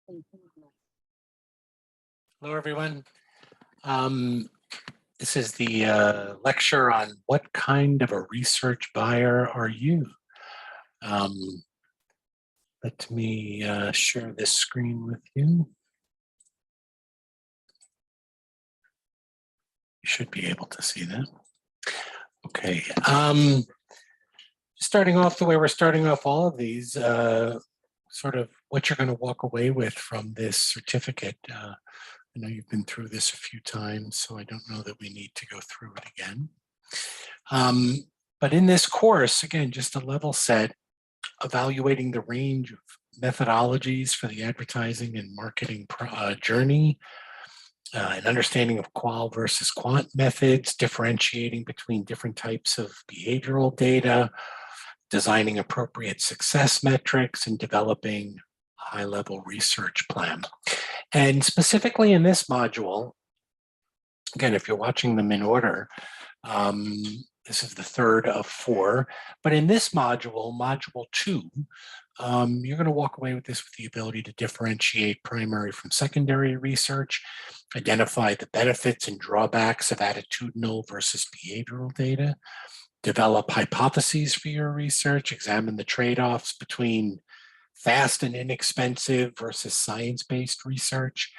Hello, everyone. This is the lecture on what kind of a research buyer are you? Let me share this screen with you. You should be able to see that. Okay. Starting off the way we're starting off all of these, sort of what you're going to walk away with from this certificate. I know you've been through this a few times, so I don't know that we need to go through it again. But in this course, again, just a level set, evaluating the range of methodologies for the advertising and marketing journey, an understanding of qual versus quant methods, differentiating between different types of behavioral data, designing appropriate success metrics, and developing a high-level research plan. And specifically in this module, again, if you're watching them in order, this is the third of 4, but in this module, module 2, you're going to walk away with this with the ability to differentiate primary from secondary research, identify the benefits and drawbacks of attitudinal versus behavioral data, develop hypotheses for your research, examine the trade-offs between fast and inexpensive versus science-based research,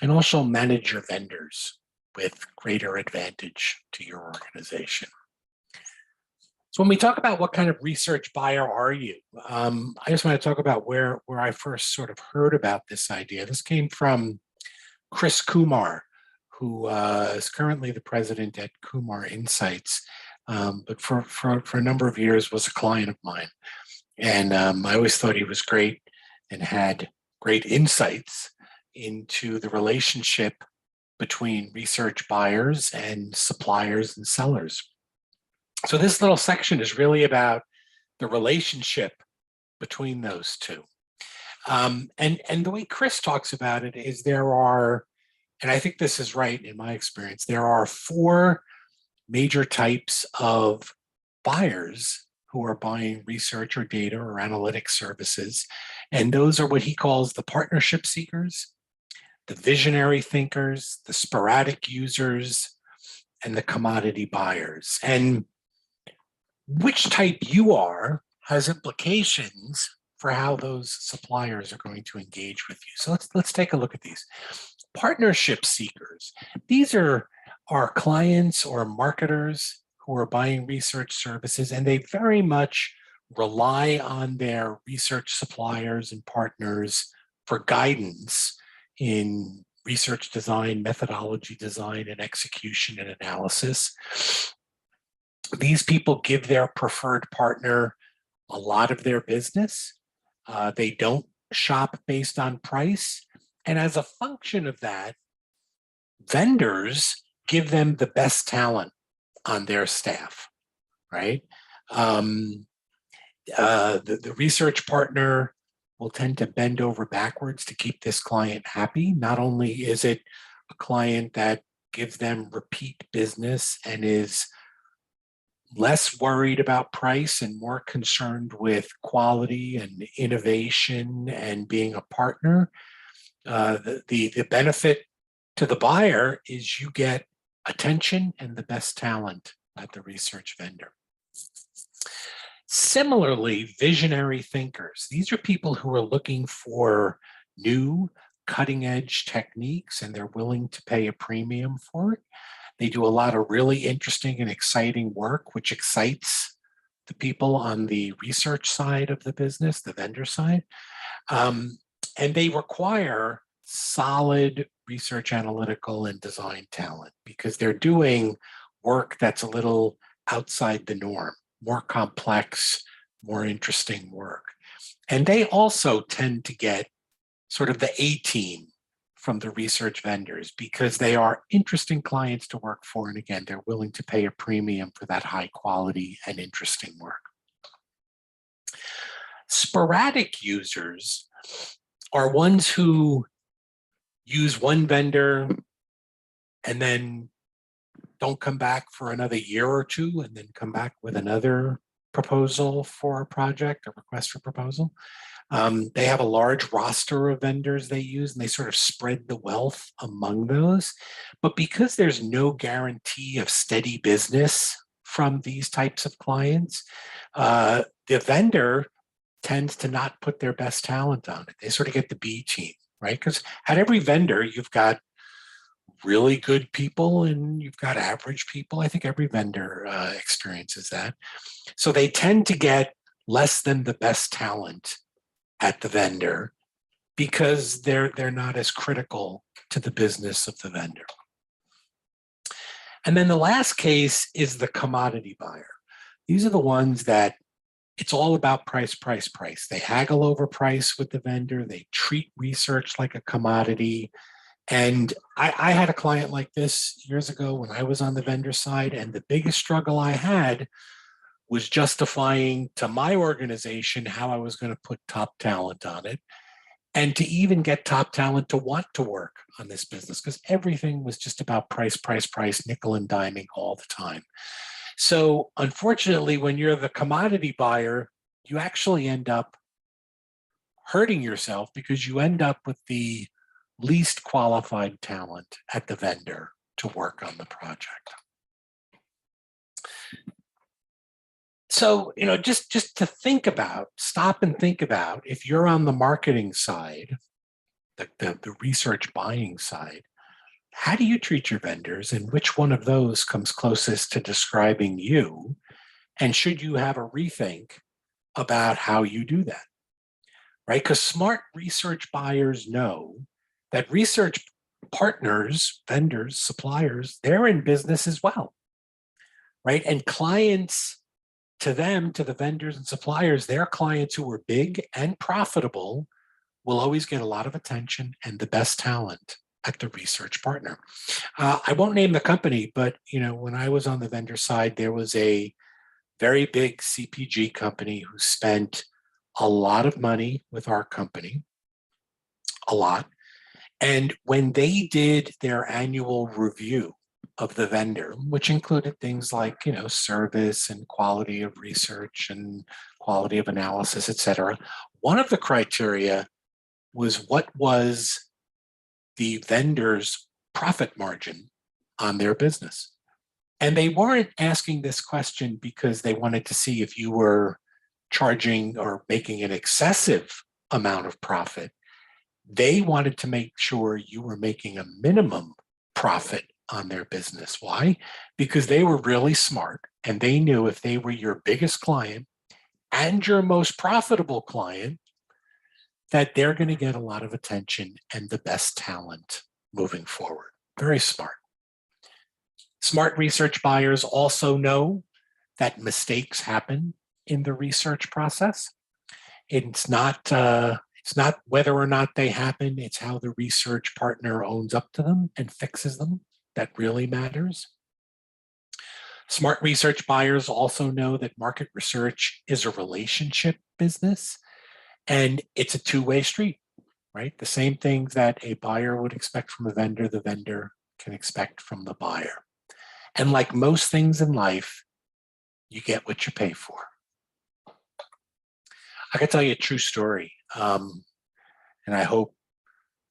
and also manage your vendors with greater advantage to your organization. So when we talk about what kind of research buyer are you, I just want to talk about where I first sort of heard about this idea. This came from Chris Kumar, who is currently the president at Kumar Insights, but for a number of years was a client of mine. And I always thought he was great and had great insights into the relationship between research buyers and suppliers and sellers. So this little section is really about the relationship between those two. And the way Chris talks about it is there are, and I think this is right in my experience, there are 4 major types of buyers who are buying research or data or analytic services. And those are what he calls the partnership seekers, the visionary thinkers, the sporadic users, and the commodity buyers. And which type you are has implications for how those suppliers are going to engage with you. So let's take a look at these. Partnership seekers. These are our clients or marketers who are buying research services, and they very much rely on their research suppliers and partners for guidance in research design, methodology design, and execution and analysis. These people give their preferred partner a lot of their business. They don't shop based on price. And as a function of that, vendors give them the best talent on their staff, right? The research partner will tend to bend over backwards to keep this client happy. Not only is it a client that gives them repeat business and is less worried about price and more concerned with quality and innovation and being a partner, the benefit to the buyer is you get attention and the best talent at the research vendor. Similarly, visionary thinkers. These are people who are looking for new cutting edge techniques and they're willing to pay a premium for it. They do a lot of really interesting and exciting work, which excites the people on the research side of the business, the vendor side. And they require solid research analytical and design talent because they're doing work that's a little outside the norm, more complex, more interesting work. And they also tend to get sort of the A team from the research vendors because they are interesting clients to work for. And again, they're willing to pay a premium for that high quality and interesting work. Sporadic users are ones who use one vendor and then don't come back for another year or 2 and then come back with another proposal for a project or request for proposal. They have a large roster of vendors they use, and they sort of spread the wealth among those. But because there's no guarantee of steady business from these types of clients, the vendor tends to not put their best talent on it. They sort of get the B team, right? Because at every vendor, you've got really good people and you've got average people. I think every vendor experiences that. So they tend to get less than the best talent at the vendor because they're not as critical to the business of the vendor. And then the last case is the commodity buyer. These are the ones that it's all about price, price, price. They haggle over price with the vendor. They treat research like a commodity. And I had a client like this years ago when I was on the vendor side, and the biggest struggle I had was justifying to my organization how I was going to put top talent on it, and to even get top talent to want to work on this business, because everything was just about price, price, price, nickel and diming all the time. So unfortunately, when you're the commodity buyer, you actually end up hurting yourself because you end up with the least qualified talent at the vendor to work on the project. So, just to think about, stop and think about, if you're on the marketing side, the research buying side, how do you treat your vendors, and which one of those comes closest to describing you? And should you have a rethink about how you do that, right? Because smart research buyers know that research partners, vendors, suppliers, they're in business as well, right? And clients to them, to the vendors and suppliers, their clients who are big and profitable will always get a lot of attention and the best talent at the research partner. I won't name the company, but when I was on the vendor side, there was a very big CPG company who spent a lot of money with our company, a lot. And when they did their annual review of the vendor, which included things like, service and quality of research and quality of analysis, et cetera, one of the criteria was what was the vendor's profit margin on their business. And they weren't asking this question because they wanted to see if you were charging or making an excessive amount of profit. They wanted to make sure you were making a minimum profit on their business. Why? Because they were really smart, and they knew if they were your biggest client and your most profitable client, that they're going to get a lot of attention and the best talent moving forward. Very smart. Smart research buyers also know that mistakes happen in the research process. It's not whether or not they happen, it's how the research partner owns up to them and fixes them that really matters. Smart research buyers also know that market research is a relationship business, and it's a two-way street, right? The same things that a buyer would expect from a vendor, the vendor can expect from the buyer. And like most things in life, you get what you pay for. I can tell you a true story, and I hope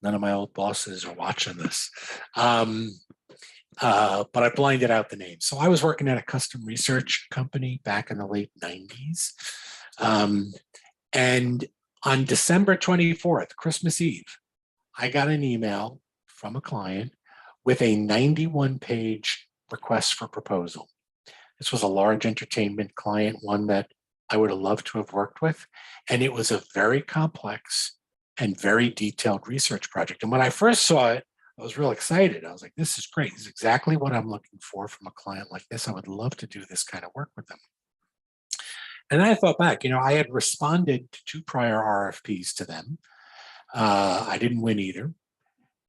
none of my old bosses are watching this, but I blinded out the name. So I was working at a custom research company back in the late 90s. And on December 24th, Christmas Eve, I got an email from a client with a 91-page request for proposal. This was a large entertainment client, one that I would have loved to have worked with. And it was a very complex and very detailed research project. And when I first saw it, I was real excited. I was like, this is great. This is exactly what I'm looking for from a client like this. I would love to do this kind of work with them. And then I thought back, I had responded to 2 prior RFPs to them. I didn't win either.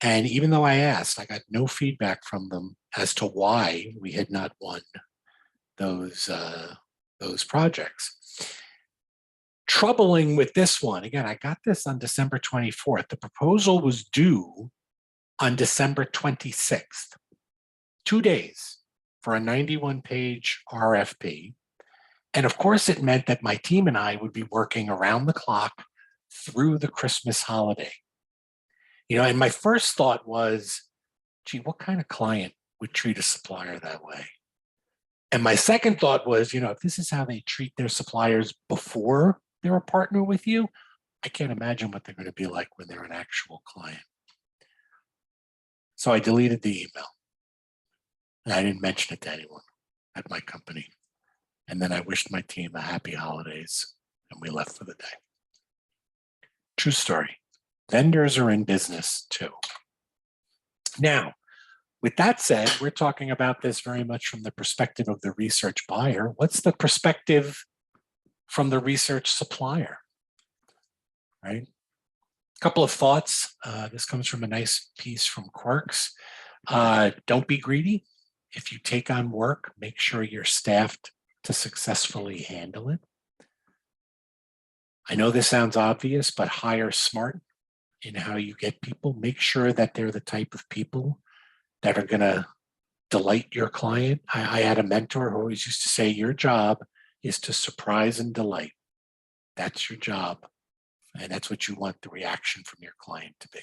And even though I asked, I got no feedback from them as to why we had not won those projects. Troubling with this one, again, I got this on December 24th. The proposal was due on December 26th, 2 days for a 91-page RFP. And of course, it meant that my team and I would be working around the clock through the Christmas holiday. And my first thought was, gee, what kind of client would treat a supplier that way? And my second thought was, if this is how they treat their suppliers before they're a partner with you, I can't imagine what they're going to be like when they're an actual client. So I deleted the email. And I didn't mention it to anyone at my company. And then I wished my team a happy holidays, and we left for the day. True story. Vendors are in business too. Now, with that said, we're talking about this very much from the perspective of the research buyer. What's the perspective from the research supplier, right? A couple of thoughts. This comes from a nice piece from Quarks. Don't be greedy. If you take on work, make sure you're staffed to successfully handle it. I know this sounds obvious, but hire smart in how you get people. Make sure that they're the type of people that are going to delight your client. I had a mentor who always used to say, your job is to surprise and delight. That's your job. And that's what you want the reaction from your client to be.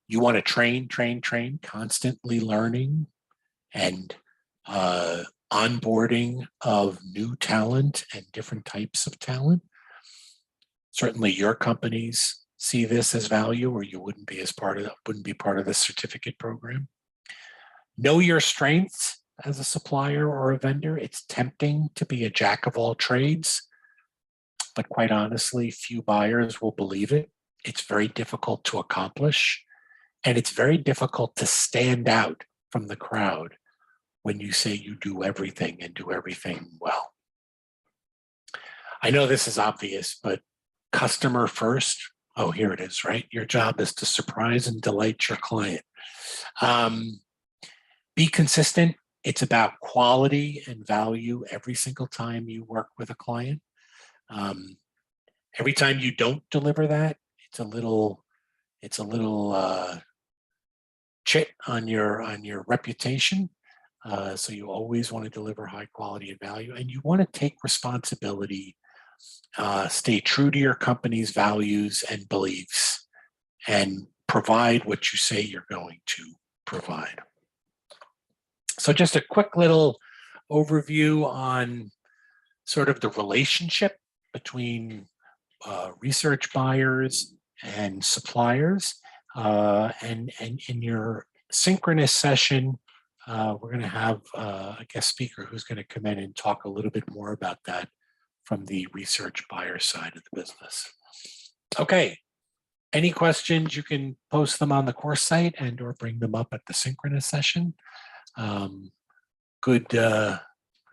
You want to train, constantly learning and onboarding of new talent and different types of talent. Certainly your companies see this as value, or you wouldn't be part of the certificate program. Know your strengths as a supplier or a vendor. It's tempting to be a jack of all trades, but quite honestly, few buyers will believe it. It's very difficult to accomplish, and it's very difficult to stand out from the crowd when you say you do everything and do everything well. I know this is obvious, but customer first. Oh, here it is, right? Your job is to surprise and delight your client. Be consistent. It's about quality and value every single time you work with a client. Every time you don't deliver that, it's a little chit on your reputation. So you always want to deliver high quality and value, and you want to take responsibility. Stay true to your company's values and beliefs, and provide what you say you're going to provide. So just a quick little overview on sort of the relationship between research buyers and suppliers. And in your synchronous session, we're going to have a guest speaker who's going to come in and talk a little bit more about that from the research buyer side of the business. Okay, any questions, you can post them on the course site and or bring them up at the synchronous session. Good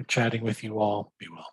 chatting with you all. Be well.